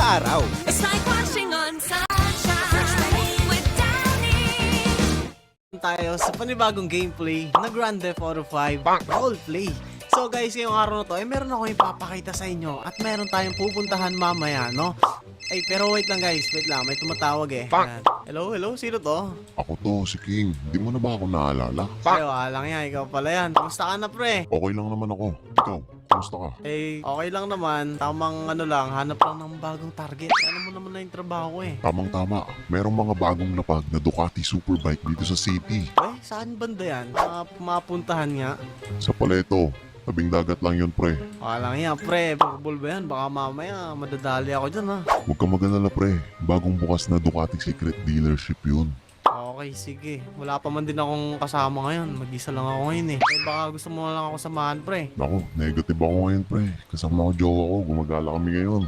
sa araw. It's like washing on sunshine with Danny. Tayo sa panibagong gameplay na Grand Theft Auto 5 Roleplay. So guys, ngayong araw na to, meron ako ipapakita sa inyo at meron tayong pupuntahan mamaya, no? Ay, pero wait lang guys, wait lang, may tumatawag eh. Ayan. Hello, hello, sino to? Ako to, si King. Di mo na ba ako naalala? Ay, walang yan, ikaw pala yan. Kamusta ka na pre? Okay lang naman ako. Ikaw, kamusta ka? Eh, okay lang naman. Tamang ano lang, hanap lang ng bagong target. Alam mo naman na yung trabaho ko eh. Tamang-tama. Merong mga bagong napag na Ducati Superbike dito sa city. Ay, saan banda yan? Mapuntahan nga. Sa Paleto. Tabing dagat lang yun, pre. Walang yan, pre. Purple ba yan? Baka mamaya madadali ako dyan ha. Huwag ka mag-alala, pre. Bagong bukas na Ducati Secret Dealership yun. Okay, sige. Wala pa man din akong kasama ngayon. Mag-isa lang ako ngayon eh. Eh baka gusto mo na lang ako samahan, pre. Naku, negative ako ngayon, pre. Kasama ko jowa ko. Gumagala kami ngayon.